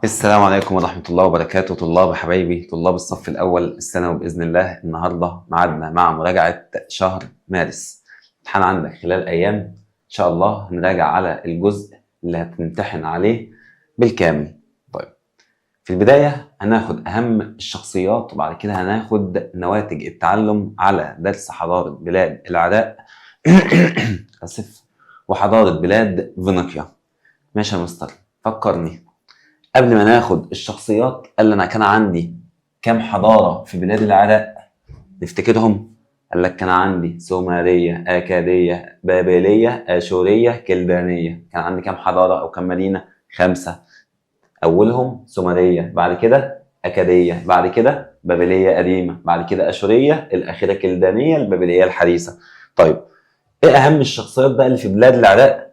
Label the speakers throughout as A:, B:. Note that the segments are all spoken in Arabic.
A: السلام عليكم ورحمة الله وبركاته. طلاب حبايبي، طلاب الصف الأول الثانوي، بإذن الله النهاردة ميعادنا مع مراجعة شهر مارس. امتحان عندك خلال أيام إن شاء الله، هنراجع على الجزء اللي هتمتحن عليه بالكامل. طيب، في البداية هناخد أهم الشخصيات، وبعد كده هناخد نواتج التعلم على درس حضارة بلاد العراق آسف، وحضارة بلاد فينيقيا. ماشي يا مستر، فكرني قبل ما ناخد الشخصيات. قال لي انا كان عندي كام حضاره في بلاد العراق نفتكرهم؟ قال لك كان عندي سومريه، اكاديه، بابليه، اشوريه، كلدانيه. كان عندي كام حضاره او كام مدينه؟ 5. اولهم سومريه، بعد كده اكاديه، بعد كده بابليه قديمه، بعد كده اشوريه، الاخيره كلدانيه، البابليه الحديثه. طيب، ايه اهم الشخصيات بقى اللي في بلاد العراق؟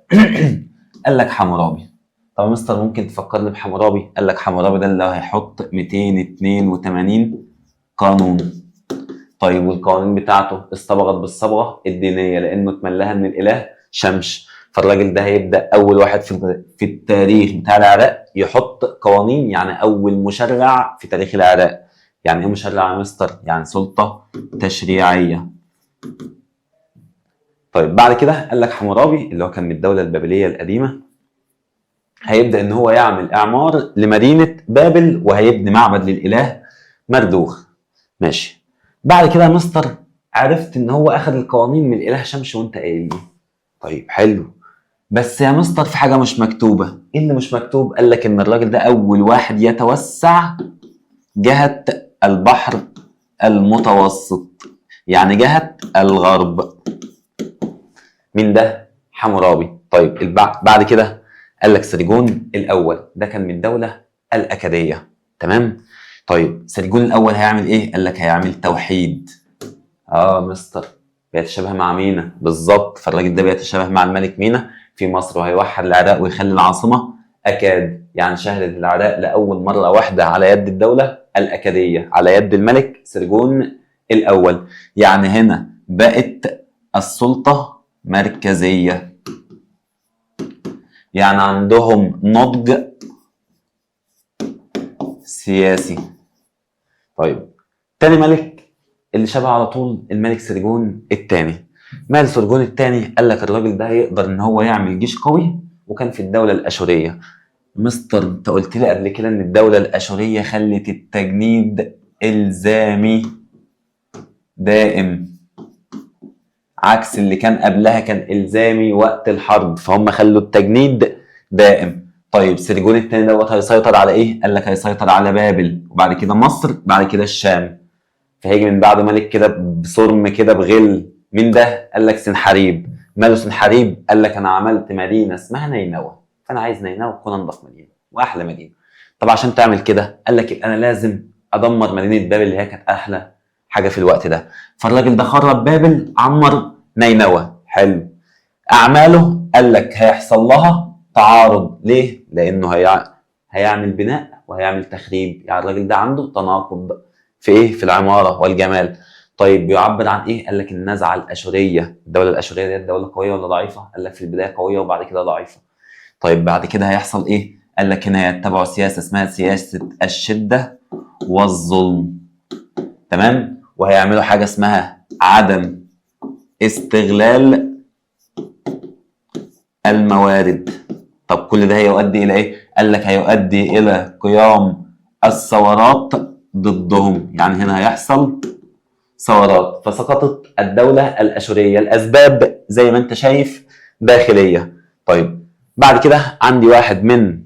A: قال لك حمورابي. طب يا مستر ممكن تفكرني بحمورابي؟ قال لك حمورابي ده اللي هيحط 282 قانون. طيب، والقوانين بتاعته اصطبغت بالصبغه الدينيه لانه اتملاها من الاله شمش. فالراجل ده هيبدا اول واحد في التاريخ بتاع العراق يحط قوانين، يعني اول مشرع في تاريخ العراق. يعني ايه مشرع يا مستر؟ يعني سلطه تشريعيه. طيب، بعد كده قال لك حمورابي اللي هو كان من الدوله البابليه القديمه هيبدا ان هو يعمل اعمار لمدينه بابل، وهيبني معبد للاله مردوخ. ماشي. بعد كده يا مستر عرفت ان هو اخذ القوانين من الاله شمس وانت قايل لي. طيب حلو، بس يا مستر في حاجه مش مكتوبه. ايه اللي مش مكتوب؟ قال لك ان الراجل ده اول واحد يتوسع جهه البحر المتوسط، يعني جهه الغرب. مين ده؟ حمورابي. طيب بعد كده قال لك سرجون الاول، ده كان من الدوله الاكاديه. تمام. طيب سرجون الاول هيعمل ايه؟ قال لك هيعمل توحيد. مستر، بيتشابه مع مينا بالظبط. فالراجل ده بيتشابه مع الملك مينا في مصر، وهيوحد العراق ويخلي العاصمه اكاد. يعني شهدت العراق لاول مره واحده على يد الدوله الاكاديه، على يد الملك سرجون الاول. يعني هنا بقت السلطه مركزيه، يعني عندهم نضج سياسي. طيب، تاني ملك اللي شبه على طول الملك سرجون الثاني. مال سرجون الثاني؟ قال لك الراجل ده هيقدر ان هو يعمل جيش قوي، وكان في الدوله الاشوريه. مستر انت قلت لي قبل كده ان الدوله الاشوريه خلت التجنيد الزامي دائم، عكس اللي كان قبلها كان الزامي وقت الحرب، فهم خلوا التجنيد دائم. طيب سرجون الثاني دوت هيسيطر على ايه؟ قال لك هيسيطر على بابل، وبعد كده مصر، بعد كده الشام. فهيجي من بعد ملك كده بصرم كده بغل. مين ده؟ قال لك سنحريب. ماله سنحريب؟ قال لك انا عملت مدينه اسمها نينوى، فانا عايز نينوى تكون انضف مدينه واحلى مدينه. طب عشان تعمل كده قال لك انا لازم ادمر مدينه بابل اللي هي كانت احلى حاجه في الوقت ده. فالراجل ده خرب بابل، عمر نينوى. حلو. اعماله قال لك هيحصل لها تعارض. ليه؟ لانه هيعمل بناء وهيعمل تخريب. يعني الراجل ده عنده تناقض في ايه؟ في العماره والجمال. طيب بيعبر عن ايه؟ قال لك النزعه الاشوريه. الدوله الاشوريه دي دوله قويه ولا ضعيفه؟ قال لك في البدايه قويه وبعد كده ضعيفه. طيب بعد كده هيحصل ايه؟ قال لك هنا يتبعوا سياسه اسمها سياسه الشده والظلم. تمام. وهيعملوا حاجه اسمها عدم استغلال الموارد. طب كل ده هيؤدي الى ايه؟ قال لك هيؤدي الى قيام الثورات ضدهم. يعني هنا هيحصل ثورات، فسقطت الدولة الأشورية. الأسباب زي ما أنت شايف داخلية. طيب بعد كده عندي واحد من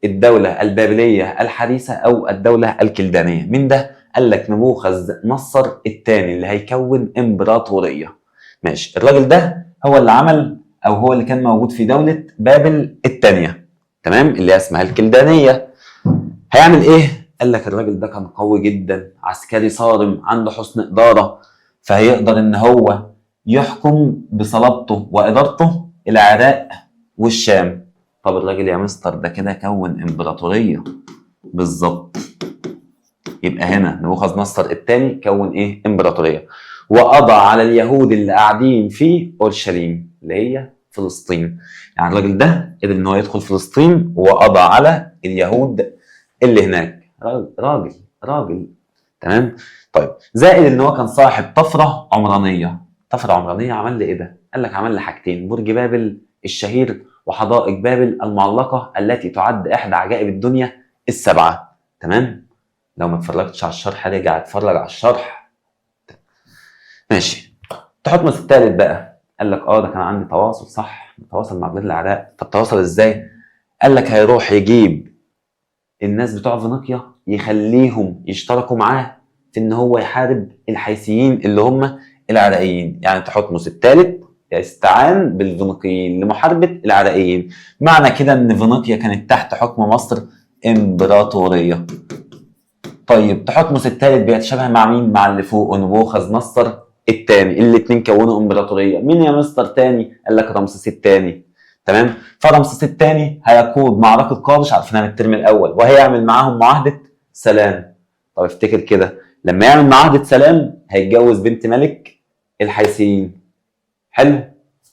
A: الدولة البابلية الحديثة أو الدولة الكلدانية. مين ده؟ قال لك نبوخذ نصر الثاني اللي هيكون إمبراطورية. ماشي. الراجل ده هو اللي عمل أو هو اللي كان موجود في دولة بابل الثانية، تمام، اللي اسمها الكلدانية. هيعمل ايه؟ قال لك الراجل ده كان قوي جدا، عسكري صارم، عنده حسن اداره، فهيقدر ان هو يحكم بصلابته وادارته العراق والشام. طب الراجل يا مستر ده كده كون امبراطوريه بالظبط. يبقى هنا نبوخذ نصر الثاني كون ايه؟ امبراطوريه، وقضى على اليهود اللي قاعدين في اورشليم اللي هي فلسطين. يعني الراجل ده قدر ان هو يدخل فلسطين وقضى على اليهود اللي هناك. راجل. تمام. طيب زائد ان هو كان صاحب طفره عمرانيه. طفره عمرانيه عمل لي ايه ده؟ قال لك عمل لي حاجتين: برج بابل الشهير، وحدائق بابل المعلقه التي تعد احدى عجائب الدنيا السبعه. تمام. لو ما اتفرجتش على الشرح رجع اتفرج على الشرح. ماشي. تحتمس الثالث بقى قال لك ده كان عندي تواصل، صح، تواصل مع بلاد العراق. طب تواصل ازاي؟ قال لك هيروح يجيب الناس بتوع فينيقيا يخليهم يشتركوا معاه في ان هو يحارب الحيثيين اللي هم العراقيين. يعني تحتمس الثالث استعان بالفينيقيين لمحاربه العراقيين. معنى كده ان فينيقيا كانت تحت حكم مصر امبراطوريه. طيب تحتمس الثالث بيتشابه مع مين؟ مع اللي فوق، نبوخذ نصر الثاني. الاثنين كونوا امبراطوريه. مين يا مستر تاني؟ قال لك رمسيس الثاني. تمام. فرمسيس الثاني هيقود معركه قادش، عارفينها من الترم الاول، وهيعمل معاهم معاهده سلام. طب افتكر كده، لما يعمل معاهده سلام هيتجوز بنت ملك الحيثيين. حلو.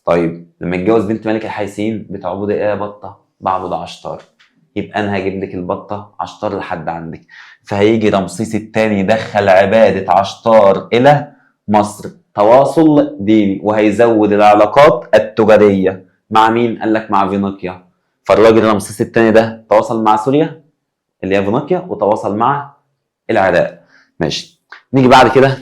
A: طيب لما يتجوز بنت ملك الحيثيين بتعبد ايه يا بطه؟ بعبد عشتار. يبقى انا هجيب لك البطه عشتار لحد عندك. فهيجي رمسيس الثاني يدخل عباده عشتار الى مصر، تواصل ديني، وهيزود العلاقات التجاريه مع مين؟ قال لك مع فينيقيا. فالراجل رمسيس الثاني ده تواصل مع سوريا اللي هي فينيقيا، وتواصل مع العراق. ماشي. نيجي بعد كده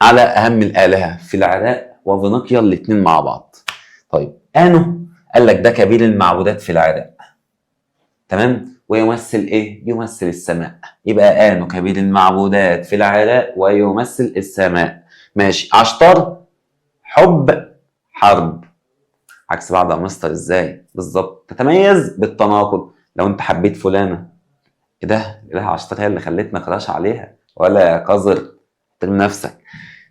A: على اهم الالهه في العراق وفينيقيا الاثنين مع بعض. طيب انو قال لك ده كبير المعبودات في العراق. تمام. ويمثل ايه؟ يمثل السماء. يبقى انو كبير المعبودات في العراق ويمثل السماء. ماشي. عشتار حب حرب. عكس بعض يا مستر ازاي؟ بالظبط، تتميز بالتناقض. لو انت حبيت فلانه، ايه ده؟ اله عشتار هي اللي خلتنا كراش عليها، ولا يا قذر احترم نفسك.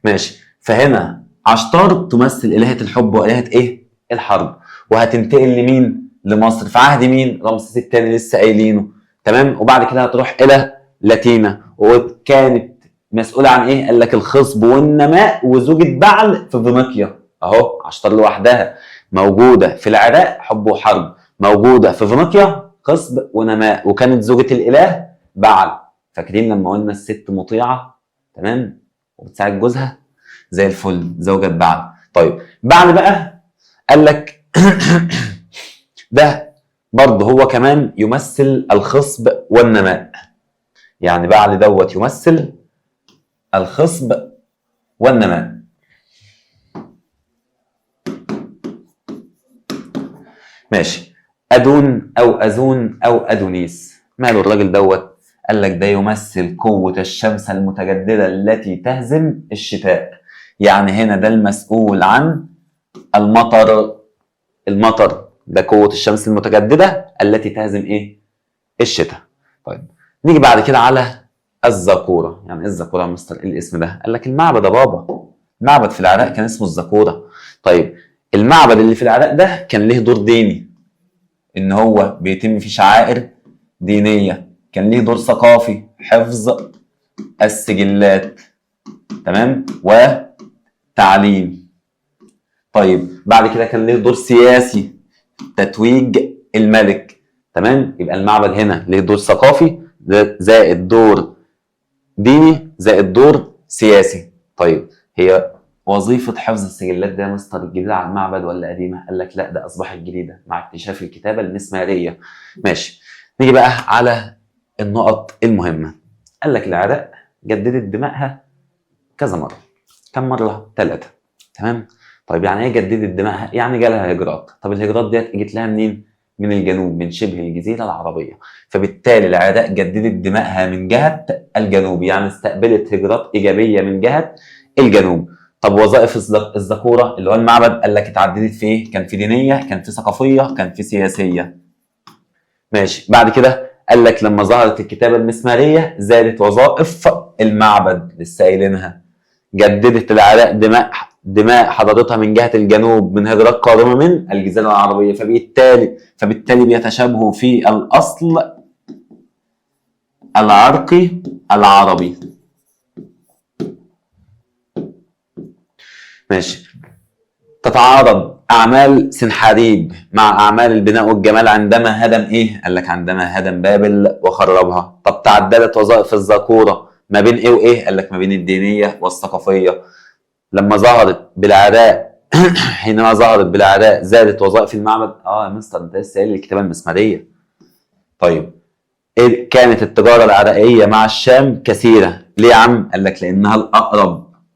A: ماشي. فهنا عشتار تمثل إلهة الحب وإلهة إيه؟ الحرب. وهتنتقل لمين؟ لمصر في عهد مين؟ رمسيس الثاني لسه قايلينه. تمام. وبعد كده هتروح إلى لاتينا، وكانت مسؤولة عن إيه؟ قال لك الخصب والنماء وزوجة بعل في فينيقيا. أهو عشتار لوحدها موجودة في العراق حب وحرب، موجودة في فينيقيا خصب ونماء، وكانت زوجة الإله بعل. فاكرين لما قلنا الست مطيعة؟ تمام. وبتساعد جوزها زي الفل، زوجة بعل. طيب بعل بقى قال لك ده برضه هو كمان يمثل الخصب والنماء. يعني بعل دوت يمثل الخصب والنماء. ماشي. أدون أو أزون أو أدونيس، ماله الراجل دوت؟ قال لك ده يمثل قوة الشمس المتجددة التي تهزم الشتاء. يعني هنا ده المسؤول عن المطر ده قوة الشمس المتجددة التي تهزم ايه؟ الشتاء. طيب نيجي بعد كده على الزقورة. يعني ايه الزقورة يا مستر؟ ايه الاسم ده؟ قال لك المعبد يا بابا. معبد في العراق كان اسمه الزقورة. طيب المعبد اللي في العراق ده كان ليه دور ديني، ان هو بيتم فيه شعائر دينية. كان ليه دور ثقافي، حفظ السجلات، تمام، وتعليم. طيب بعد كده كان ليه دور سياسي، تتويج الملك. تمام. يبقى المعبد هنا ليه دور ثقافي زائد دور ديني زائد دور سياسي. طيب هي وظيفة حفظ السجلات ده يا مستر جديدة على المعبد ولا قديمة؟ قال لك لا، ده أصبحت جديدة مع اكتشاف الكتابة المسمارية. ماشي. نيجي بقى على النقط المهمة. قال لك العراق جددت دمائها كذا مرة. كم مرة؟ 3. تمام. طيب يعني ايه جددت دمائها؟ يعني جالها هجرات. طب الهجرات ديت جت لها منين؟ من الجنوب، من شبه الجزيرة العربية. فبالتالي العراق جددت دمائها من جهة الجنوب، يعني استقبلت هجرات إيجابية من جهة الجنوب. طب وظائف الزقورة اللي هو المعبد قال لك اتعددت في ايه؟ كان في دينية، كان في ثقافية، كان في سياسية. ماشي. بعد كده قال لك لما ظهرت الكتابة المسمارية زادت وظائف المعبد، لسه قايلينها. جددت العراق دماء حضارتها من جهة الجنوب من هجرات قادمة من الجزيرة العربية. فبالتالي بيتشابهوا في الأصل العرقي العربي. ماشي. تتعارض أعمال سنحاريب مع أعمال البناء والجمال عندما هدم إيه؟ قال لك عندما هدم بابل وخربها. طب تعددت وظائف الذكورة ما بين إيه وإيه؟ قال لك ما بين الدينية والثقافية. لما ظهرت بالعراء حينما ظهرت بالعراء زادت وظائف المعبد. يا مستر أنت لسه قايل الكتابة المسمارية. طيب كانت التجارة العراقية مع الشام كثيرة. ليه يا عم؟ قال لك لأنها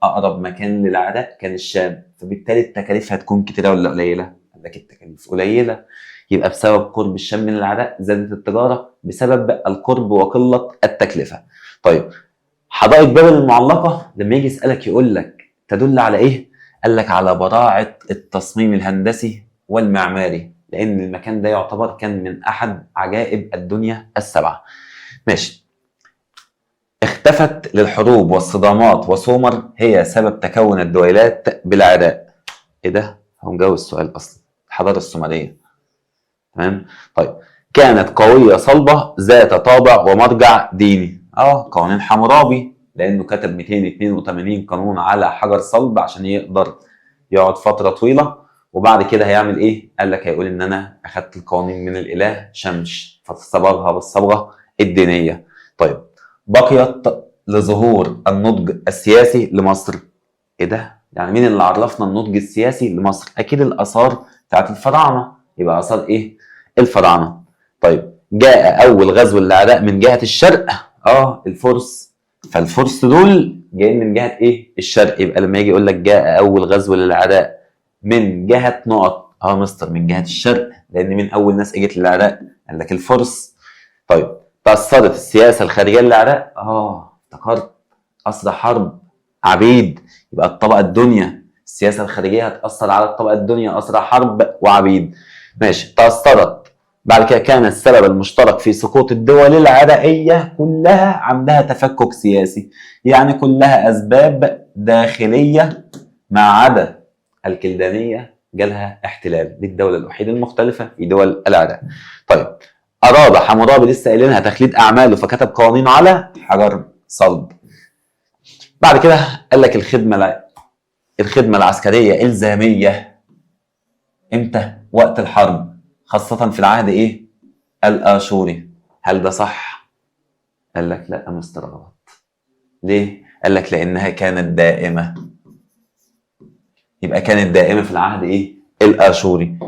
A: أقرب مكان للعراق كان الشام، فبالتالي التكاليف هتكون كتيرة ولا قليلة؟ قال لك التكاليف قليلة. يبقى بسبب قرب الشام من العراق زادت التجارة بسبب القرب وقلة التكلفة. طيب حدائق بابل المعلقة لما يجي يسألك يقول لك تدل على إيه؟ قال لك على براعة التصميم الهندسي والمعماري، لأن المكان ده يعتبر كان من أحد عجائب الدنيا السبعة. ماشي. اختفت للحروب والصدامات وسومر هي سبب تكون الدويلات بالعراق. ايه ده؟ هو مجاوب السؤال اصلا. الحضاره السومريه. تمام؟ طيب كانت قويه صلبه ذات طابع ومرجع ديني. قوانين حمورابي، لانه كتب 282 قانون على حجر صلب عشان يقدر يقعد فتره طويله، وبعد كده هيعمل ايه؟ قال لك هيقول ان انا اخدت القوانين من الاله شمش فصبغها بالصبغه الدينيه. طيب بقيت لظهور النضج السياسي لمصر. ايه ده؟ يعني مين اللي عرفنا النضج السياسي لمصر؟ اكيد الاثار بتاعت الفراعنه. يبقى اثار ايه؟ الفراعنه. طيب جاء اول غزو للعراق من جهه الشرق. الفرس. فالفرس دول جايين من جهه ايه؟ الشرق. يبقى لما يجي يقول لك جاء اول غزو للعراق من جهه نقط، مستر من جهه الشرق، لان من اول ناس اجت للعراق؟ قال لك الفرس. طيب تأثرت السياسة الخارجية للعراق؟ افتكرت. أسرى حرب عبيد. يبقى الطبقة الدنيا. السياسة الخارجية هتأثر على الطبقة الدنيا، أسرى حرب وعبيد. ماشي. تأثرت. بعد كده كان السبب المشترك في سقوط الدول العراقية كلها عندها تفكك سياسي، يعني كلها أسباب داخلية ما عدا الكلدانية جالها احتلال. دي الدولة الوحيدة المختلفة في دول العراق. طيب أراد حمورابي لسه قايلينها تخليد أعماله فكتب قوانينه على حجر صلب. بعد كده قال لك الخدمة العسكرية إلزامية. إمتى؟ وقت الحرب، خاصة في العهد إيه؟ الآشوري. هل ده صح؟ قال لك لا مستر غلط. ليه؟ قال لك لأنها كانت دائمة. يبقى كانت دائمة في العهد إيه؟ الآشوري،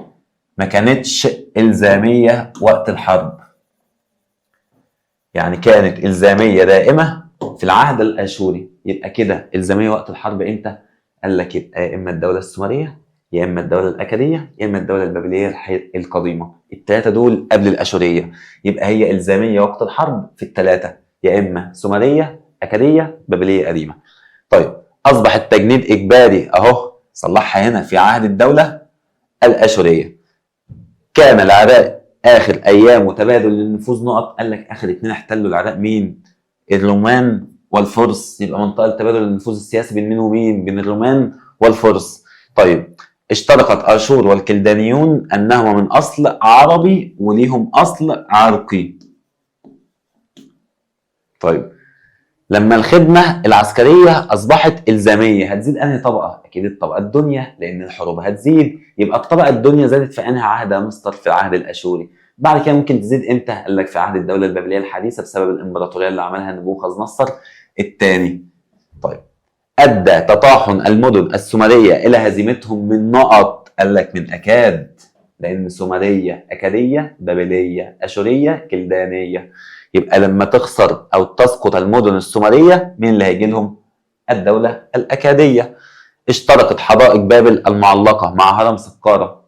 A: ما كانتش إلزامية وقت الحرب. يعني كانت إلزامية دائمة في العهد الآشوري. يبقى كده إلزامية وقت الحرب إمتى؟ قال لك يبقى يا إما الدولة السومرية، يا إما الدولة الأكادية، يا إما الدولة البابلية القديمة. الثلاثة دول قبل الآشورية. يبقى هي إلزامية وقت الحرب في الثلاثة، يا إما سومرية، أكادية، بابلية قديمة. طيب أصبح التجنيد إجباري صلحها هنا في عهد الدولة الآشورية. كان العراق آخر أيام تبادل للنفوذ نقط. قال لك آخر 2 احتلوا العراق مين؟ الرومان والفرس. يبقى منطقة تبادل النفوذ السياسي بين مين ومين؟ بين الرومان والفرس. طيب اشتركت آشور والكلدانيون أنهما من أصل عربي وليهم أصل عرقي. طيب لما الخدمة العسكرية أصبحت إلزامية هتزيد أنهي طبقة؟ أكيد الطبقة الدنيا، لأن الحروب هتزيد. يبقى الطبقة الدنيا زادت في أنهي عهد يا مستر؟ في العهد الآشوري. بعد كده ممكن تزيد إمتى؟ قال لك في عهد الدولة البابلية الحديثة بسبب الإمبراطورية اللي عملها نبوخذ نصر الثاني. طيب أدى تطاحن المدن السومرية إلى هزيمتهم من نقط. قال لك من أكاد، لأن سومرية، أكادية، بابلية، أشورية، كلدانية. يبقى لما تخسر أو تسقط المدن السومرية مين اللي هيجي لهم؟ الدولة الأكادية. اشتركت حدائق بابل المعلقة مع هرم سقارة.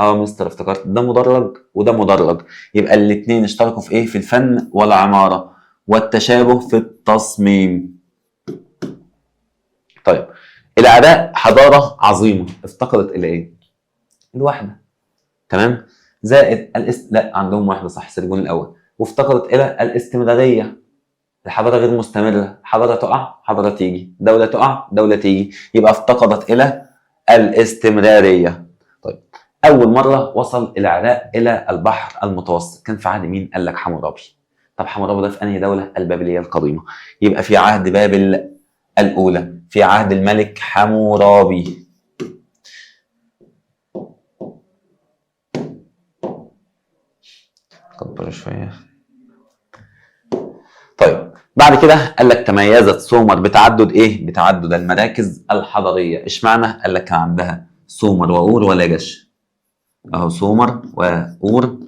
A: مستر افتكرت ده مدرج وده مدرج. يبقى الاثنين اشتركوا في ايه؟ في الفن والعمارة والتشابه في التصميم. طيب العراق حضارة عظيمة افتقدت الى ايه؟ الوحدة. تمام؟ زائد لا عندهم وحدة صح، سرجون الاول. وافتقدت الى الاستمرارية. الحضارة غير مستمرة، حضارة تقع حضارة تيجي، دولة تقع دولة تيجي. يبقى افتقدت الى الاستمرارية. طيب أول مرة وصل العراق إلى البحر المتوسط كان في عهد مين؟ قال لك حمورابي. طب حمورابي ده في أنهي دولة؟ البابلية القديمة. يبقى في عهد بابل الأولى، في عهد الملك حمورابي. كبر شويه. طيب بعد كده قال لك تميزت سومر بتعدد ايه؟ بتعدد المراكز الحضاريه. اشمعنى؟ قال لك كان عندها سومر وأور ولجش. اهو سومر وأور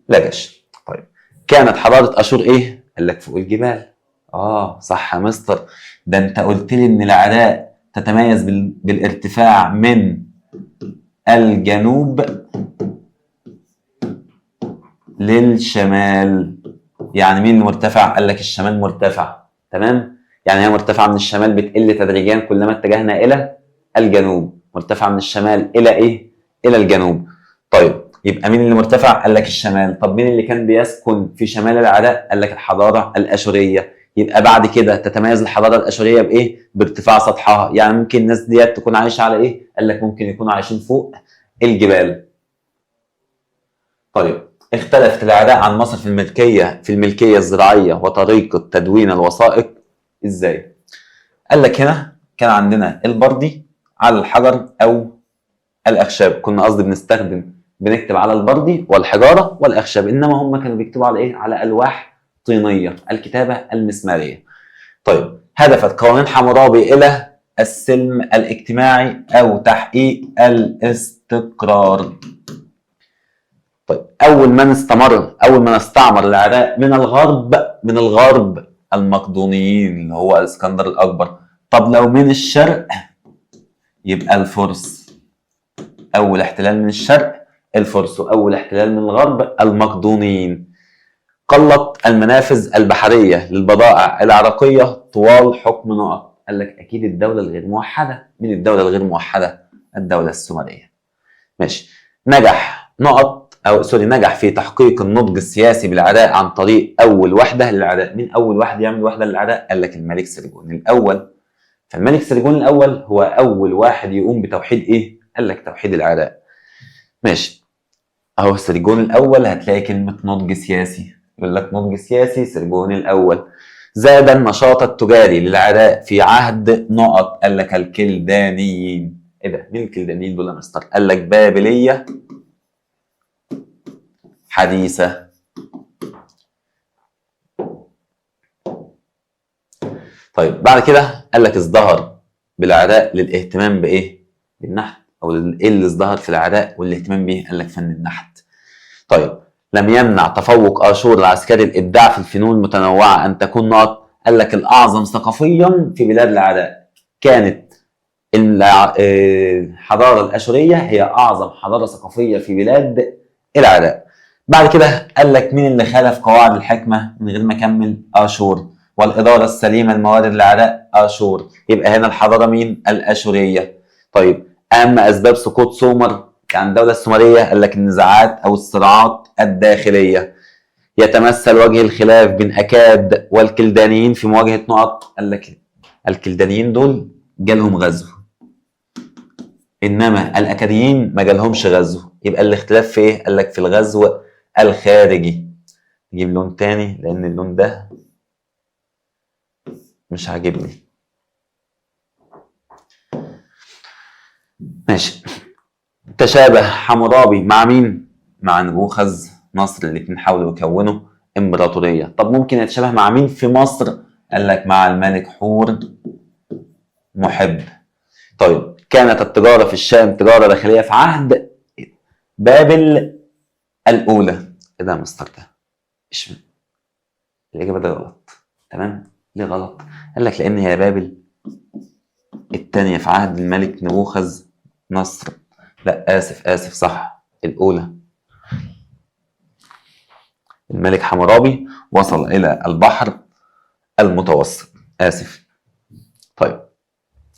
A: ولجش. طيب كانت حضاره اشور ايه؟ قال لك فوق الجبال. صح يا مستر، ده انت قلت لي ان العراق تتميز بالارتفاع من الجنوب للشمال. يعني مين المرتفع؟ قال لك الشمال مرتفع. تمام، يعني هي مرتفعه من الشمال بتقل تدريجيا كلما اتجهنا الى الجنوب. مرتفعه من الشمال الى ايه؟ الى الجنوب. طيب يبقى مين اللي مرتفع؟ قال لك الشمال. طب مين اللي كان بيسكن في شمال العراق؟ قال لك الحضاره الاشوريه. يبقى بعد كده تتميز الحضاره الاشوريه بايه؟ بارتفاع سطحها. يعني ممكن الناس ديت تكون عايشه على ايه؟ قال لك ممكن يكونوا عايشين فوق الجبال. طيب اختلفت العراق عن مصر في الملكيه الزراعيه وطريقه تدوين الوثائق ازاي؟ قال لك هنا كان عندنا البردي على الحجر او الاخشاب. كنا قصدي بنكتب على البردي والحجاره والاخشاب، انما هم كانوا بيكتبوا على ايه؟ على الواح طينيه، الكتابه المسماريه. طيب هدفت قوانين حمورابي الى السلم الاجتماعي او تحقيق الاستقرار. طيب اول من استعمر العراق من الغرب المقدونيين اللي هو الاسكندر الاكبر. طب لو من الشرق يبقى الفرس. اول احتلال من الشرق الفرس، واول احتلال من الغرب المقدونيين. قلت المنافذ البحريه للبضائع العراقيه طوال حكم نقط. قال لك اكيد الدوله الغير موحده. من الدوله الغير موحده؟ الدوله السومريه. ماشي. نجح في تحقيق النضج السياسي بالعراق عن طريق اول وحده للعراق. مين اول واحد يعمل وحده للعراق؟ قال لك الملك سرجون الاول. فالملك سرجون الاول هو اول واحد يقوم بتوحيد ايه؟ قال لك توحيد العراق. ماشي. اهو سرجون الاول هتلاقي كلمه نضج سياسي، يقول لك نضج سياسي سرجون الاول. زاد النشاط التجاري للعراق في عهد نقط. قال لك الكلدانيين. ايه ده؟ مين الكلدانيين دول يا مستر؟ قال لك بابليه حديثة. طيب بعد كده قال لك ازدهر بالعراق للاهتمام بايه؟ بالنحت. او ايه اللي ازدهر في العراق والاهتمام بيه؟ قال لك فن النحت. طيب لم يمنع تفوق اشور العسكري الابداع في الفنون المتنوعه ان تكون نقط. قال لك الاعظم ثقافيا في بلاد العراق. كانت الحضاره الاشوريه هي اعظم حضاره ثقافيه في بلاد العراق. بعد كده قال لك مين اللي خالف قواعد الحكمه من غير ما اكمل؟ اشور. والاداره السليمه لموارد العراق اشور. يبقى هنا الحضاره مين؟ الاشوريه. طيب اهم اسباب سقوط سومر يعني الدوله السومريه؟ قال لك النزاعات او الصراعات الداخليه. يتمثل وجه الخلاف بين اكاد والكلدانيين في مواجهه نقط. قال لك الكلدانيين دول جالهم غزو، انما الاكاديين ما جالهمش غزو. يبقى الاختلاف في ايه؟ قال لك في الغزو الخارجي. نجيب لون تاني لان اللون ده مش عاجبني. ماشي. تشابه حمورابي مع مين؟ مع نبوخذ نصر. الاتنين حاولوا يكونوا امبراطوريه. طب ممكن يتشابه مع مين في مصر؟ قال لك مع الملك حور محب. طيب كانت التجاره في الشام تجاره داخليه في عهد بابل الاولى. ايه ده يا مستر ده؟ الاجابه ده غلط. تمام. ليه غلط؟ قال لك لان هي بابل الثانيه في عهد الملك نبوخذ نصر. لا اسف صح، الاولى. الملك حمورابي وصل الى البحر المتوسط. اسف. طيب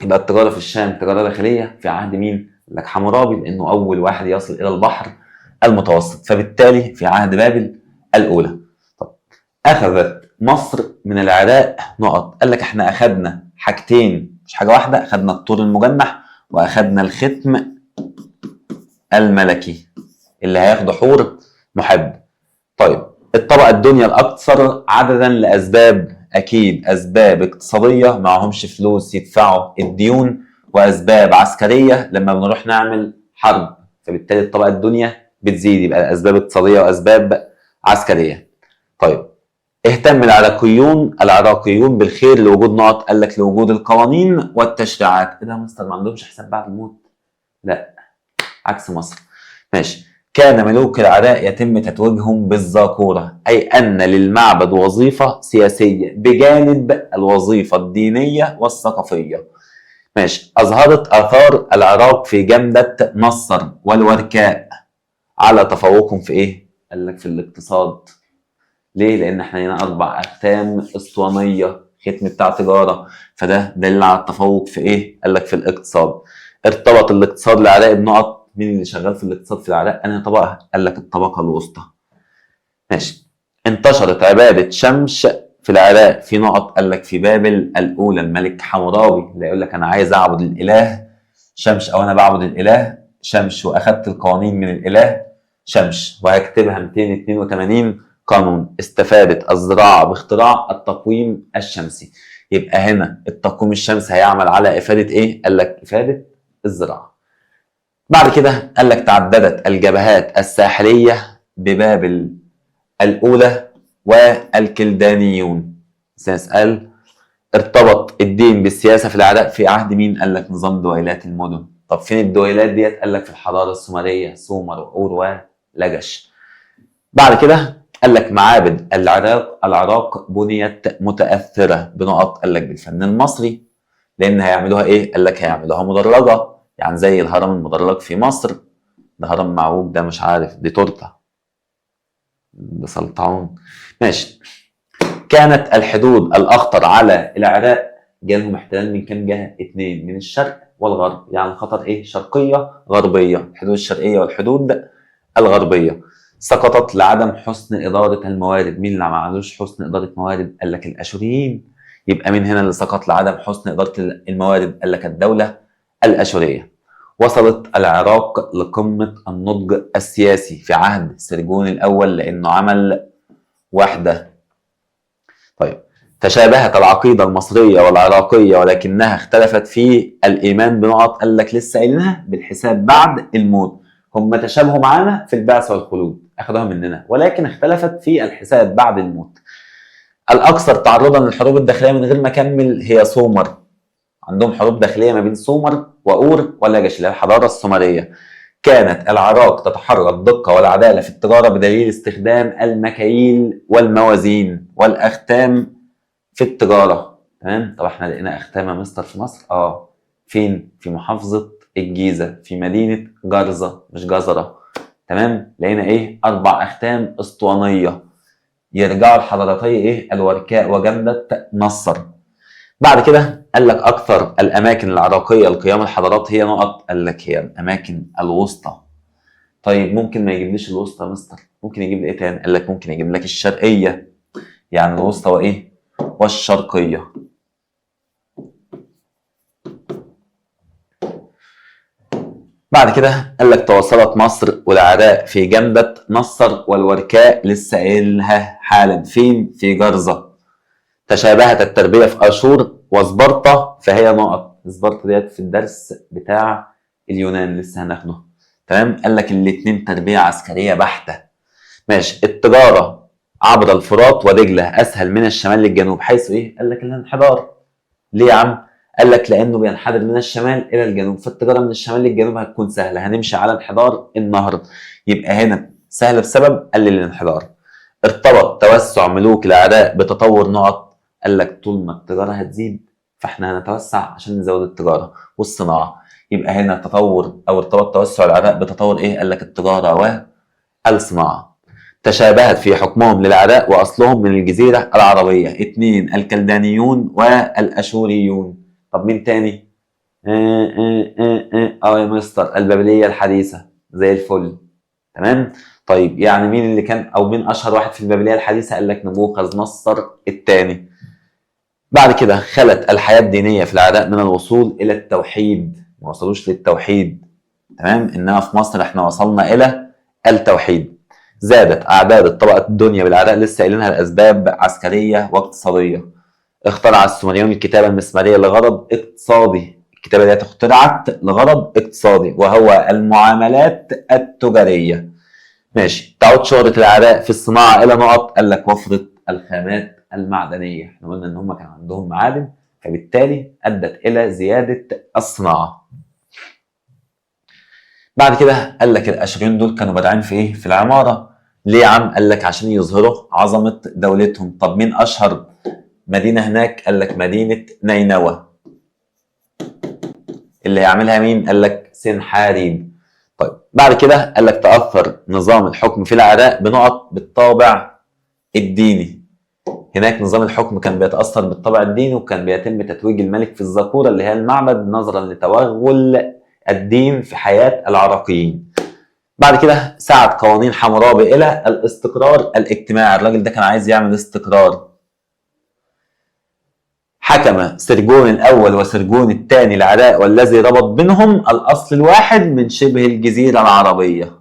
A: يبقى التجاره في الشام تجاره داخليه في عهد مين؟ لك حمورابي لانه اول واحد يصل الى البحر المتوسط، فبالتالي في عهد بابل الاولى. طب اخذت مصر من العراق نقط. قال لك احنا اخذنا حاجتين مش حاجه واحده، اخذنا الطور المجنح واخذنا الختم الملكي اللي هياخده حور محب. طيب الطبقه الدنيا الاكثر عددا لاسباب، اكيد اسباب اقتصاديه معهمش فلوس يدفعوا الديون، واسباب عسكريه لما بنروح نعمل حرب، فبالتالي الطبقه الدنيا بتزيد، يبقى اسباب اقتصاديه واسباب عسكريه. طيب اهتم العراقيون بالخير لوجود نقط، قال لك لوجود القوانين والتشريعات. ايه ده يا مستر، ما عندهمش حساب بعد الموت؟ لا، عكس مصر. ماشي. كان ملوك العراق يتم تتويجهم بالذاكورة، أي أن للمعبد وظيفة سياسية بجانب الوظيفة الدينية والثقافية. ماشي. أظهرت آثار العراق في جمدة نصر والوركاء على تفوقهم في إيه؟ قال لك في الاقتصاد. ليه؟ لأن إحنا هنا 4 أختام أسطوانية، ختم بتاع تجارة، فده دليل على التفوق في إيه؟ قال لك في الاقتصاد. ارتبط الاقتصاد العراقي بنقط. مين اللي شغال في الاقتصاد في العراق؟ أنهي طبقة؟ قال لك الطبقة الوسطى. ماشي. انتشرت عبادة شمش في العراق في نقط، قال لك في بابل الأولى. الملك حمورابي اللي يقول لك أنا عايز أعبد الإله شمش، أو أنا بعبد الإله شمش، وأخدت القوانين من الإله شمش وهكتبها 282 قانون. استفادت الزراعة باختراع التقويم الشمسي. يبقى هنا التقويم الشمسي هيعمل على إفادة إيه؟ قال لك إفادة الزراعة. بعد كده قال لك تعددت الجبهات الساحلية ببابل الأولى والكلدانيون. سنسأل ارتبط الدين بالسياسة في العراق في عهد مين؟ قال لك نظام دويلات المدن. طب فين الدويلات ديت؟ قال لك في الحضارة السومرية، سومر وأور ولجش. بعد كده قال لك معابد العراق بنيت متأثرة بنقط، قال لك بالفن المصري، لأن هيعملوها إيه؟ قال لك هيعملوها مدرجة، يعني زي الهرم المدرج في مصر. ده هرم معوج، ده مش عارف، دي تورته، ده سلطعون. ماشي. كانت الحدود الأخطر على العراق جالهم احتلال من كام جهة؟ 2، من الشرق والغرب، يعني خطر إيه؟ شرقية غربية، الحدود الشرقية والحدود الغربية. سقطت لعدم حسن إدارة الموارد. مين اللي ما عندوش حسن إدارة موارد؟ قال لك الأشوريين. يبقى من هنا اللي سقط لعدم حسن إدارة الموارد؟ قال لك الدولة الأشورية. وصلت العراق لقمة النضج السياسي في عهد سرجون الأول، لأنه عمل وحدة. طيب تشابهت العقيدة المصرية والعراقية ولكنها اختلفت في الإيمان بنقط، قال لك لسه قايلينها بالحساب بعد الموت. هم تشابهوا معانا في البعث والخلود، أخذوها مننا، ولكن اختلفت في الحساب بعد الموت. الأكثر تعرضا للحروب الداخلية من غير ما أكمل هي سومر. عندهم حروب داخلية ما بين سومر وأور ولجش، اللي هي الحضارة السومرية. كانت العراق تتحرى الدقة والعدالة في التجارة بدليل استخدام المكاييل والموازين والأختام في التجارة. تمام. طب احنا لقينا أختام يا مستر في مصر؟ فين؟ في محافظة الجيزة، في مدينة جرزة، مش جزرة. تمام. لقينا ايه؟ 4 أختام أسطوانية يرجعوا الحضارتي ايه؟ الوركاء وجمدة نصر. بعد كده قال لك اكثر الاماكن العراقيه لقيام الحضارات هي نقط، قال لك هي الاماكن الوسطى. طيب ممكن ما يجيبليش الوسطى يا مستر، ممكن يجيب لي ايه تاني؟ قال لك ممكن يجيب لك الشرقيه، يعني الوسطى وايه؟ والشرقيه. بعد كده قال لك تواصلت مصر والعراق في جمدة نصر والوركاء، لسه قايلها حالا، فين؟ في جرزة. تشابهت التربية في أشور وسبارتا فهي نقط. سبارتا ديت في الدرس بتاع اليونان لسه هناخده. تمام. قال لك الاتنين تربية عسكرية بحتة. ماشي. التجارة عبر الفرات ودجلة أسهل من الشمال للجنوب، حيث إيه؟ قال لك الانحدار. ليه يا عم؟ قال لك لأنه بينحدر من الشمال إلى الجنوب، فالتجارة من الشمال للجنوب هتكون سهلة، هنمشي على انحدار النهر، يبقى هنا سهل بسبب قلل الانحدار. ارتبط توسع ملوك العراق بتطور نقط، قال لك طول ما التجارة هتزيد فاحنا هنتوسع عشان نزود التجارة والصناعة، يبقى هنا تطور أو ارتبط توسع العراق بتطور إيه؟ قال لك التجارة والصناعة. تشابهت في حكمهم للعراق وأصلهم من الجزيرة العربية. 2 الكلدانيون والأشوريون. طب مين تاني؟ يا مستر البابلية الحديثة، زي الفل. تمام. طيب يعني مين اللي كان او مين اشهر واحد في البابلية الحديثة؟ قال لك نبوخذ نصر الثاني. بعد كده خلت الحياة الدينية في العراق من الوصول الى التوحيد، ما وصلوش للتوحيد. تمام. انما في مصر احنا وصلنا الى التوحيد. زادت اعداد الطبقة الدنيا بالعراق، لسه قايلينها لاسباب عسكرية واقتصادية. اخترع السومريون الكتابة المسمارية لغرض اقتصادي. الكتابة دي اخترعت لغرض اقتصادي وهو المعاملات التجارية. ماشي. تعود شهرة العراق في الصناعة إلى نقط، قال لك وفرة الخامات المعدنية. احنا قلنا إن هم كان عندهم معادن، فبالتالي أدت إلى زيادة الصناعة. بعد كده قال لك الأشوريين دول كانوا بادعين في إيه؟ في العمارة. ليه يا عم؟ قال لك عشان يظهروا عظمة دولتهم. طب مين أشهر مدينة هناك؟ قال لك مدينة نينوى. اللي هيعملها مين؟ قال لك سنحاريب. طيب بعد كده قال لك تأثر نظام الحكم في العراق بنقط بالطابع الديني. هناك نظام الحكم كان بيتأثر بالطابع الديني، وكان بيتم تتويج الملك في الذكورة اللي هي المعبد نظرا لتوغل الدين في حياة العراقيين. بعد كده سعت قوانين حمورابي إلى الاستقرار الاجتماعي. الراجل ده كان عايز يعمل استقرار. حكم سرجون الأول وسرجون الثاني العراق، والذي ربط بينهم الأصل الواحد من شبه الجزيرة العربية.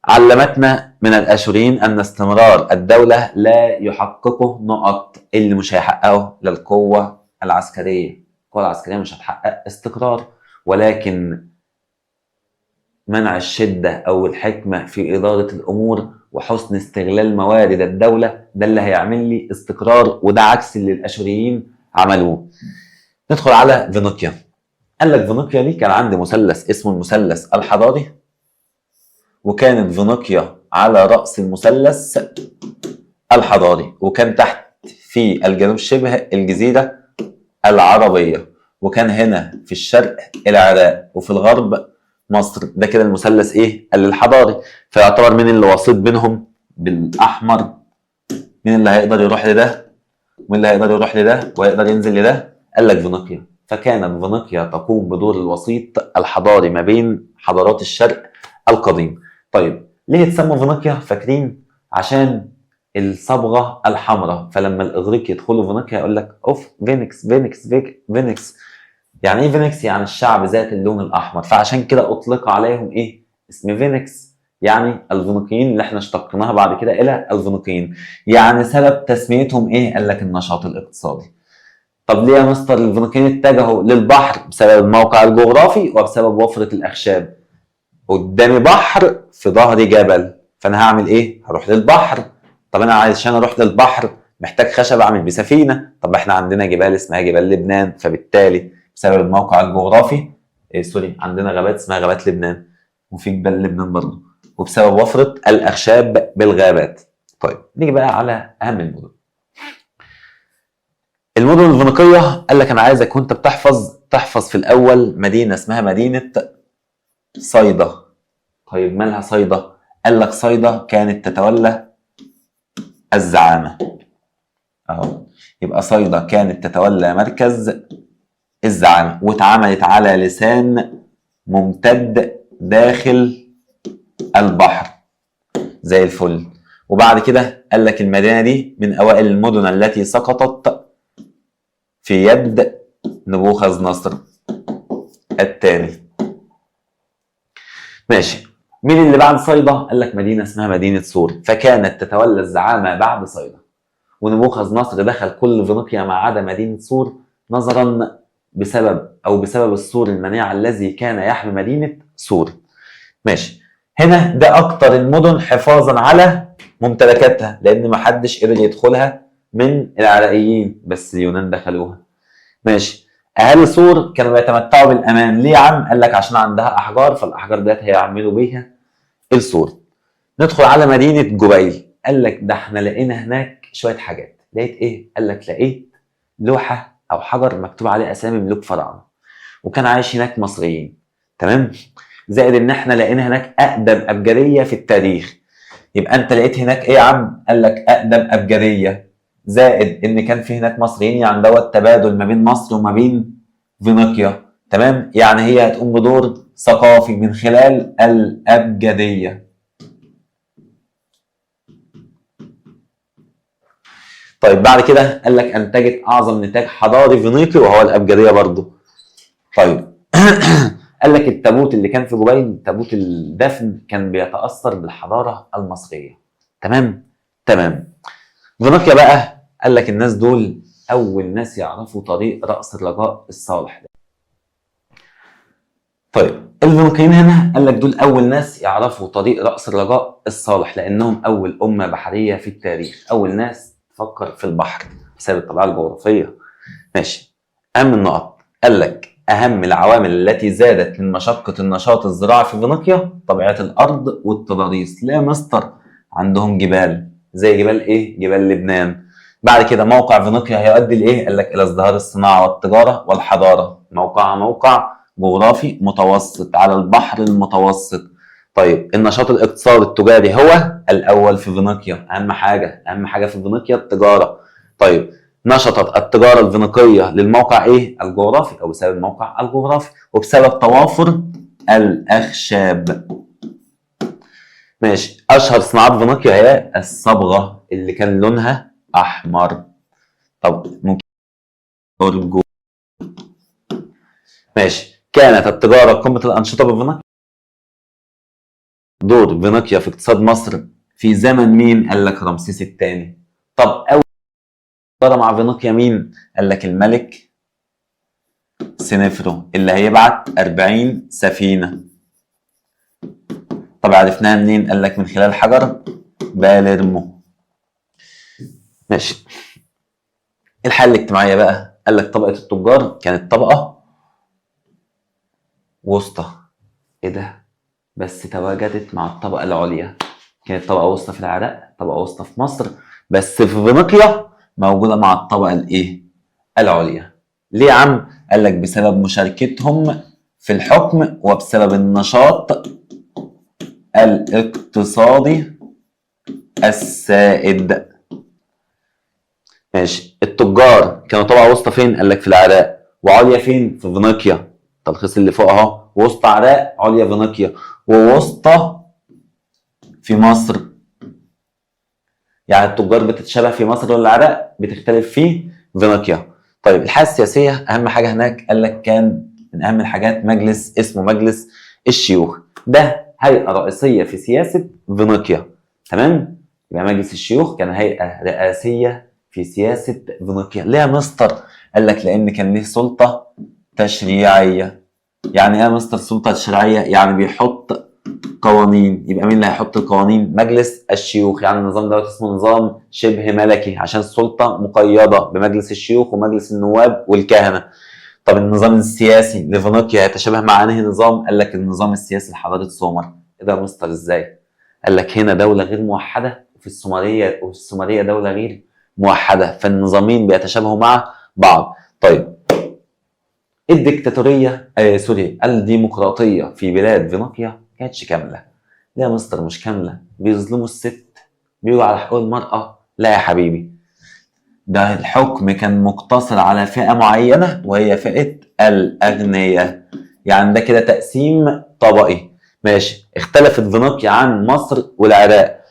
A: علمتنا من الأشوريين أن استمرار الدولة لا يحققه نقط. اللي مش هيحققه للقوة العسكرية. القوة العسكرية مش هتحقق استقرار، ولكن منع الشدة أو الحكمة في إدارة الأمور وحسن استغلال موارد الدولة، ده اللي هيعمل لي استقرار، وده عكس اللي الأشوريين عملوه. ندخل على فينيقيا. قال لك فينيقيا دي كان عندي مثلث اسمه المثلث الحضاري، وكانت فينيقيا على رأس المثلث الحضاري، وكان تحت في الجنوب شبه الجزيرة العربية، وكان هنا في الشرق العراق، وفي الغرب مصر. ده كده المثلث ايه؟ الحضاري. فيعتبر مين اللي وسيط بينهم؟ بالاحمر. مين اللي هيقدر يروح لده ومين اللي هيقدر يروح لده ويقدر ينزل لده؟ قال لك فينيقيا. فكانت فينيقيا تقوم بدور الوسيط الحضاري ما بين حضارات الشرق القديم. طيب ليه اتسموا فينيقيا؟ فاكرين؟ عشان الصبغه الحمراء. فلما الاغريق يدخلوا فينيقيا يقول لك اوف فينيكس فينيكس فينيكس. يعني ايه فينيكس؟ يعني الشعب ذات اللون الاحمر. فعشان كده اطلق عليهم ايه؟ اسم فينيكس، يعني الفينيقيين اللي احنا اشتقناها بعد كده الى الفينيقيين. يعني سبب تسميتهم ايه؟ قال لك النشاط الاقتصادي. طب ليه يا مستر الفينيقيين اتجهوا للبحر؟ بسبب الموقع الجغرافي وبسبب وفرة الاخشاب. قدامي بحر، في ظهري جبل، فانا هعمل ايه؟ هروح للبحر. طب انا عشان اروح للبحر محتاج خشب اعمل بيه سفينه. طب احنا عندنا جبال اسمها جبال لبنان، فبالتالي بسبب الموقع الجغرافي عندنا غابات اسمها غابات لبنان، وفي جبال لبنان برضه، وبسبب وفره الاخشاب بالغابات. طيب نيجي بقى على اهم المدن. المدن الفينيقيه قال لك انا عايزك وانت تحفظ في الاول مدينه اسمها مدينه صيدا. طيب مالها صيدا؟ قال لك صيدا كانت تتولى الزعامة اهو. يبقى صيدا كانت تتولى مركز الزعامة، واتعملت على لسان ممتد داخل البحر زي الفل. وبعد كده قال لك المدينة دي من أوائل المدن التي سقطت في يد نبوخذ نصر الثاني. ماشي. مين اللي بعد صيدا؟ قال لك مدينة اسمها مدينة سور، فكانت تتولى الزعامة بعد صيدا. ونبوخذ نصر دخل كل فينيقيا ما عدا مدينة سور، نظرا بسبب السور المنيع الذي كان يحمي مدينة سور. ماشي. هنا ده أكتر المدن حفاظا على ممتلكاتها، لأن ما حدش قدر يدخلها من العراقيين، بس اليونان دخلوها. ماشي. أهالي سور كانوا بيتمتعوا بالأمان. ليه يا عم؟ قال لك عشان عندها أحجار، فالأحجار ديت هيعملوا بيها السور. ندخل على مدينة جبيل. قال لك ده احنا لقينا هناك شوية حاجات. لقيت ايه؟ قال لك لقيت لوحة أو حجر مكتوب عليه أسامي ملوك فراعنة، وكان عايش هناك مصريين. تمام؟ زائد إن احنا لقينا هناك أقدم أبجدية في التاريخ. يبقى أنت لقيت هناك إيه يا عم؟ قال لك أقدم أبجدية، زائد إن كان في هناك مصريين، يعني دوت تبادل ما بين مصر وما بين فينيقيا. تمام؟ يعني هي هتقوم بدور ثقافي من خلال الأبجدية. طيب بعد كده قال لك انتجت اعظم نتاج حضاري فينيقي وهو الابجديه برضه. طيب قال لك التابوت اللي كان في جبيل، تابوت الدفن، كان بيتاثر بالحضاره المصريه. تمام. فينيقيا بقى قال لك الناس دول اول ناس يعرفوا طريق راس الرجاء الصالح. طيب الفينيقيين هنا قال لك دول اول ناس يعرفوا طريق رأس الرجاء الصالح، لانهم اول امه بحريه في التاريخ، اول ناس تفكر في البحر بسبب الطبيعه الجغرافيه. ماشي. اهم النقط قال لك اهم العوامل التي زادت من مشقه النشاط الزراعي في فينيقيا طبيعه الارض والتضاريس. لا يا مستر، عندهم جبال زي جبال ايه؟ جبال لبنان. بعد كده موقع فينيقيا هيؤدي لايه؟ قال لك الى ازدهار الصناعه والتجاره والحضاره. موقعها موقع جغرافي متوسط على البحر المتوسط. طيب النشاط الاقتصادي التجاري هو الاول في فينيقيا، اهم حاجه في فينيقيا التجاره. طيب نشطت التجاره الفينيقيه للموقع ايه؟ الجغرافي، او بسبب الموقع الجغرافي وبسبب توافر الاخشاب. ماشي. اشهر صناعات فينيقيا هي الصبغه اللي كان لونها احمر. طب ممكن أرجو. ماشي. كانت التجاره قمه الانشطه بفينيقيا. دور فينيقيا في اقتصاد مصر في زمن مين؟ قال لك رمسيس الثاني. طب اول تجاره مع فينيقيا مين؟ قال لك الملك سنفرو اللي هيبعت 40 سفينه. طب عرفناها منين؟ قال لك من خلال حجر باليرمو. ماشي. الحاله الاجتماعيه بقى قال لك طبقه التجار كانت طبقه وسطى. ايه ده؟ بس تواجدت مع الطبقه العليا. كانت طبقه وسطى في العراق، طبقه وسطى في مصر، بس في فينيقيا موجوده مع الطبقه الايه؟ العليا. ليه يا عم؟ قال لك بسبب مشاركتهم في الحكم وبسبب النشاط الاقتصادي السائد. ماشي. التجار كانوا طبعا وسطى فين؟ قال لك في العراق، وعليا فين؟ في فينيقيا. التلخيص اللي فوق اهو، وسطى عراق، عليا فينيقيا، ووسطى في مصر. يعني التجار بتتشابه في مصر والعراق، بتختلف في فينيقيا. طيب الحياه السياسيه اهم حاجه هناك قال لك كان من اهم الحاجات مجلس اسمه مجلس الشيوخ. ده هيئه رئيسيه في سياسه فينيقيا. تمام؟ يبقى مجلس الشيوخ كان هيئه رئاسيه في سياسه فينيقيا. ليه يا مستر؟ قال لك لان كان ليه سلطه تشريعيه. يعني ايه يا مستر سلطه تشريعيه؟ يعني بيحط قوانين. يبقى مين اللي هيحط القوانين؟ مجلس الشيوخ. يعني النظام دوت اسمه نظام شبه ملكي عشان السلطه مقيده بمجلس الشيوخ ومجلس النواب والكهنه. طب النظام السياسي لفينيقيا يتشابه مع انهي نظام؟ قال لك النظام السياسي لحضاره سومر. ايه ده يا مستر ازاي؟ قال لك هنا دوله غير موحده، وفي السومريه دوله غير موحده، فالنظامين بيتشابهوا مع بعض. طيب الديكتاتوريه الديمقراطيه في بلاد فينيقيا كانتش كامله. ليه يا مستر مش كامله؟ بيظلموا الست، بيجوا على حقوق المراه. لا يا حبيبي، ده الحكم كان مقتصر على فئه معينه وهي فئه الاغنياء. يعني ده كده تقسيم طبقي. ماشي. اختلفت فينيقيا عن مصر والعراق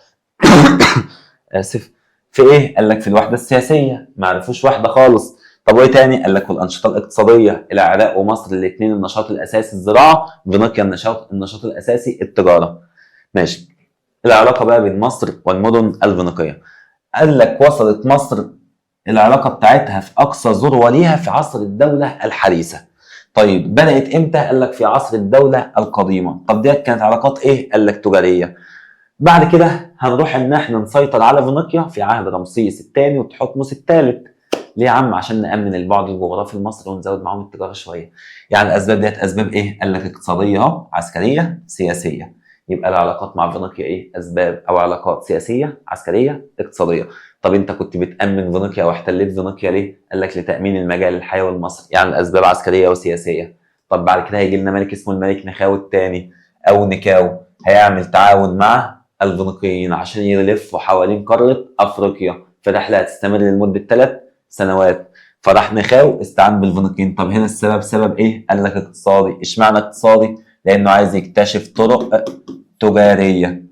A: اسف في ايه؟ قال لك في الوحده السياسيه، ما عرفوش واحده خالص. طب وايه تاني؟ قال لك والانشطه الاقتصاديه. العراق ومصر الاثنين النشاط الاساسي الزراعه، فينيقيا النشاط الاساسي التجاره. ماشي. العلاقه بقى بين مصر والمدن الفينيقيه. قال لك وصلت مصر العلاقه بتاعتها في اقصى ذروه ليها في عصر الدوله الحديثه. طيب بدات امتى؟ قال لك في عصر الدوله القديمه. طب ديت كانت علاقات ايه؟ قال لك تجاريه. بعد كده هنروح ان احنا نسيطر على فينيقيا في عهد رمسيس الثاني وتحتمس الثالث. ليه يا عم؟ عشان نامن البعد الجغرافي لمصر ونزود معاهم التجاره شويه. يعني الاسباب ديت اسباب ايه؟ قال لك اقتصاديه اهو، عسكريه، سياسيه. يبقى العلاقات مع فينيقيا ايه؟ اسباب او علاقات سياسيه، عسكريه، اقتصاديه. طب انت كنت بتامن فينيقيا او احتليت فينيقيا ليه؟ قال لك لتامين المجال الحيوي المصري. يعني الاسباب عسكريه وسياسيه. طب بعد كده هيجي لنا ملك اسمه الملك نخاو الثاني او نكاو، هيعمل تعاون مع الفينيقيين عشان يلفوا حوالين قاره افريقيا في رحله هتستمر لمده 3 سنوات. فراح نخاو استعان بالفينيقيين. طب هنا السبب سبب ايه؟ قال لك اقتصادي. اشمعنى اقتصادي؟ لانه عايز يكتشف طرق تجاريه.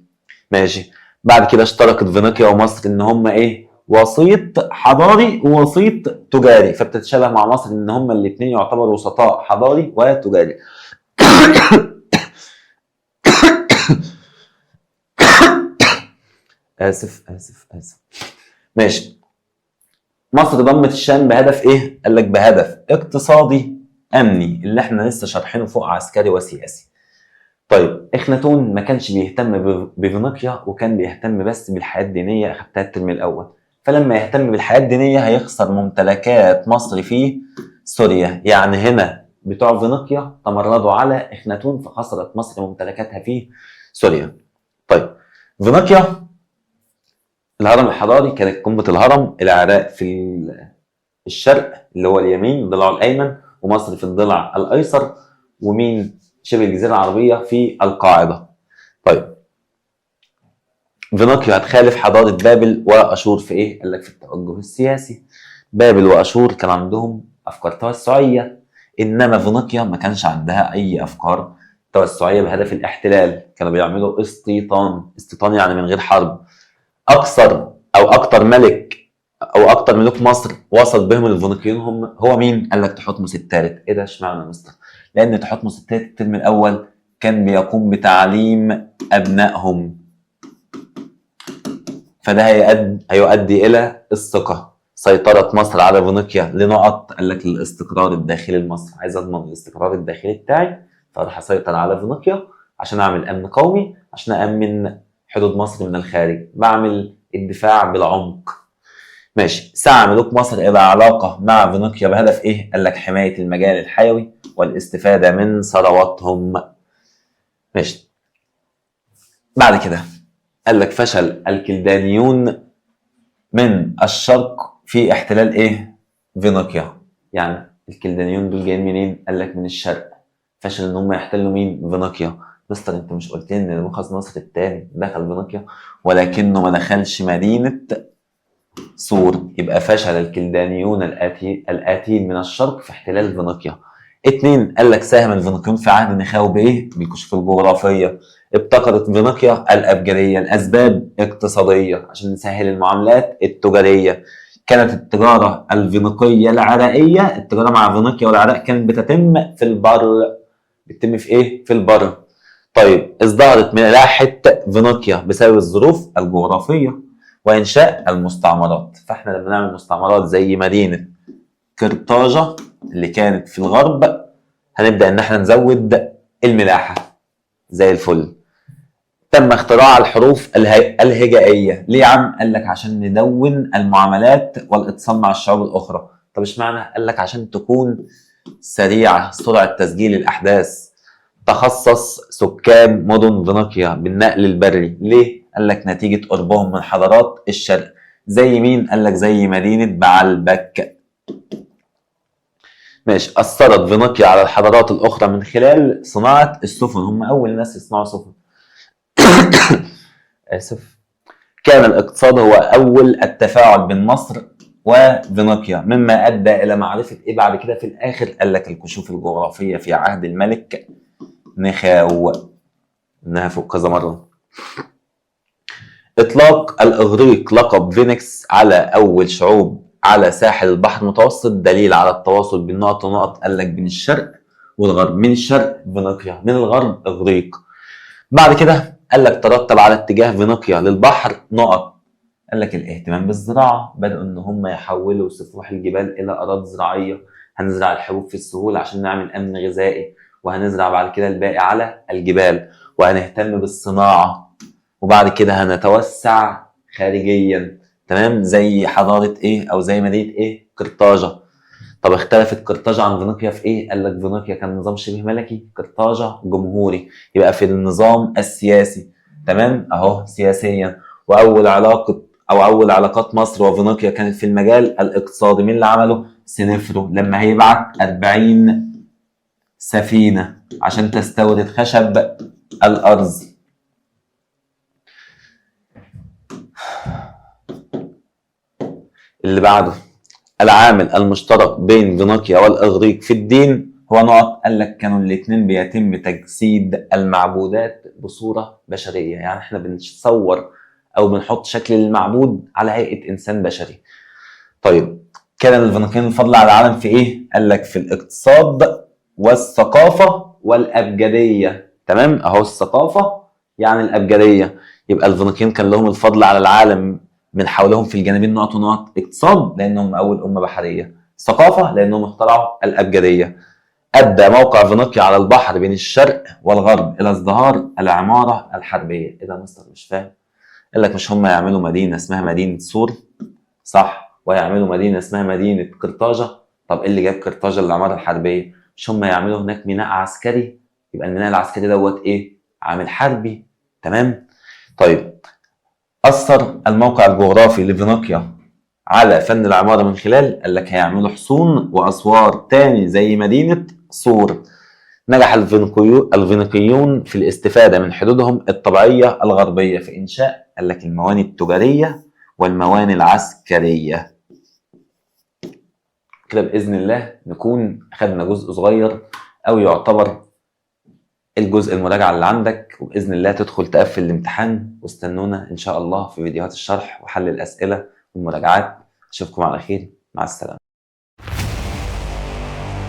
A: ماشي. بعد كده اشتركت فينيقيا ومصر ان هم ايه؟ وسيط حضاري ووسيط تجاري، فبتتشابه مع مصر ان هم الاثنين يعتبروا وسطاء حضاري وتجاري. اسف. ماشي. مصر ضمت الشام بهدف ايه؟ قال لك بهدف اقتصادي امني اللي احنا لسه شارحينه فوق عسكري وسياسي. طيب اخناتون ما كانش بيهتم بفينيقيا وكان بيهتم بس بالحياه الدينيه، اخدتها الترم الاول. فلما يهتم بالحياه الدينيه هيخسر ممتلكات مصر في سوريا، يعني هنا بتوع فينيقيا تمردوا على اخناتون فخسرت مصر ممتلكاتها في سوريا. طيب فينيقيا الهرم الحضاري كانت قمه الهرم، العراق في الشرق اللي هو اليمين الضلع الايمن، ومصر في الضلع الايسر، ومين شبه الجزيره العربيه في القاعده. طيب فينيقيا هتخالف حضاره بابل واشور في ايه؟ قال لك في التوجه السياسي. بابل واشور كان عندهم افكار توسعيه، انما فينيقيا ما كانش عندها اي افكار توسعيه بهدف الاحتلال، كانوا بيعملوا استيطان يعني من غير حرب. اكثر ملك او اكتر ملوك مصر وصل بهم الفينيقيين هو مين؟ قال لك تحتمس الثالث. ايه ده اشمعنى يا مستر؟ لان تحتمس الثالث الترم الاول كان بيقوم بتعليم ابنائهم، فده هيؤدي الى الثقه. سيطره مصر على فينيقيا لنقط، قال لك للاستقرار الداخلي لمصر، عايز اضمن الاستقرار الداخلي بتاعي فراح اسيطر على فينيقيا عشان اعمل امن قومي، عشان امن حدود مصر من الخارج، بعمل الدفاع بالعمق. ماشي. سعى ملوك مصر إلى علاقة مع فينيقيا بهدف إيه؟ قال لك حماية المجال الحيوي والاستفادة من ثرواتهم. ماشي. بعد كده قال لك فشل الكلدانيون من الشرق في احتلال إيه؟ فينيقيا. يعني الكلدانيون دول جايين منين؟ قال لك من الشرق. فشل إن هم يحتلوا مين؟ فينيقيا. مستر أنت مش قلت لي إن نبوخذ نصر الثاني دخل فينيقيا ولكنه ما دخلش مدينة سور؟ يبقى فشل الكلدانيون الآتين من الشرق في احتلال فينيقيا. 2. قال لك ساهم الفينيقيون في عهد نخاو بإيه؟ بالكشوف الجغرافية. ابتكرت فينيقيا الأبجرية. الأسباب اقتصادية عشان نسهل المعاملات التجارية. كانت التجارة الفينيقية العراقية، التجارة مع فينيقيا والعراق كانت بتتم في البر. بتتم في إيه؟ في البر. طيب ازدهرت ملاحة فينيقيا بسبب الظروف الجغرافية وإنشاء المستعمرات. فإحنا لما نعمل مستعمرات زي مدينة قرطاجة اللي كانت في الغرب هنبدأ إن إحنا نزود الملاحة زي الفل. تم اختراع الحروف الهجائية. ليه يا عم؟ قال لك عشان ندون المعاملات والاتصال مع الشعوب الأخرى. طب اشمعنى؟ قال لك عشان تكون سريعة، سرعة تسجيل الأحداث. تخصص سكان مدن فينيقيا بالنقل البري. ليه؟ قال لك نتيجة قربهم من حضارات الشرق. زي مين؟ قال لك زي مدينة بعلبك. ماشي. أثرت فينيقيا على الحضارات الأخرى من خلال صناعة السفن. هم أول ناس يصنعوا سفن. آسف. كان الاقتصاد هو أول التفاعل بين مصر وفينيقيا، مما أدى إلى معرفة إيه بعد كده في الآخر؟ قال لك الكشوف الجغرافية في عهد الملك نخاو. إنها فوق كذا مرة. إطلاق الإغريق لقب فينيكس على أول شعوب على ساحل البحر المتوسط دليل على التواصل بين نقط ونقط. قال لك بين الشرق والغرب. من الشرق فينيقيا، من الغرب إغريق. بعد كده قال لك ترتب على اتجاه فينيقيا للبحر نقط. قال لك الاهتمام بالزراعة، بدأوا إن هم يحولوا سفوح الجبال إلى أراضي زراعية. هنزرع الحبوب في السهول عشان نعمل أمن غذائي، وهنزرع بعد كده الباقي على الجبال، وهنهتم بالصناعة، وبعد كده هنتوسع خارجيا. تمام. زي حضارة إيه؟ أو زي مدينة إيه؟ قرطاجة. طب اختلفت قرطاجة عن فينيقيا في إيه؟ قال لك فينيقيا كان نظام شبه ملكي، قرطاجة جمهوري. يبقى في النظام السياسي. تمام. أهو سياسيا. وأول علاقات مصر وفينيقيا كانت في المجال الاقتصادي. مين اللي عمله؟ سنفرو، لما هيبعت 40 سفينة عشان تستورد خشب الأرز. اللي بعده العامل المشترك بين فينيقيا والإغريق في الدين هو نقط. قال لك كانوا الاثنين بيتم تجسيد المعبودات بصورة بشرية، يعني احنا بنصور أو بنحط شكل المعبود على هيئة إنسان بشري. طيب كان الفينيقيين الفضل على العالم في إيه؟ قال لك في الاقتصاد والثقافة والأبجدية. تمام. أهو الثقافة يعني الأبجدية. يبقى الفينيقيين كان لهم الفضل على العالم من حولهم في الجانبين نقط ونقط. اقتصاد لانهم اول امه بحريه، ثقافه لانهم اخترعوا الابجديه. أدى موقع فينيقيا على البحر بين الشرق والغرب إلى ازدهار العمارة الحربية. إيه ده يا مستر مش فاهم؟ قال لك مش هم يعملوا مدينة اسمها مدينة سور؟ صح، ويعملوا مدينة اسمها مدينة قرطاجة. طب إيه اللي جاب قرطاجة للعمارة الحربية؟ مش هم يعملوا هناك ميناء عسكري؟ يبقى الميناء العسكري دوت إيه؟ عامل حربي. تمام؟ طيب، أثر الموقع الجغرافي لفينيقيا على فن العمارة من خلال، قال لك هيعملوا حصون وأسوار تاني زي مدينة سور. نجح الفينيقيون في الاستفادة من حدودهم الطبيعية الغربية في إنشاء، قال لك الموانئ التجارية والموانئ العسكرية. كده بإذن الله نكون أخدنا جزء صغير أو يعتبر الجزء المراجعة اللي عندك، وبإذن الله تدخل تقفل الامتحان. واستنونا إن شاء الله في فيديوهات الشرح وحل الأسئلة والمراجعات. أشوفكم على خير، مع السلامة.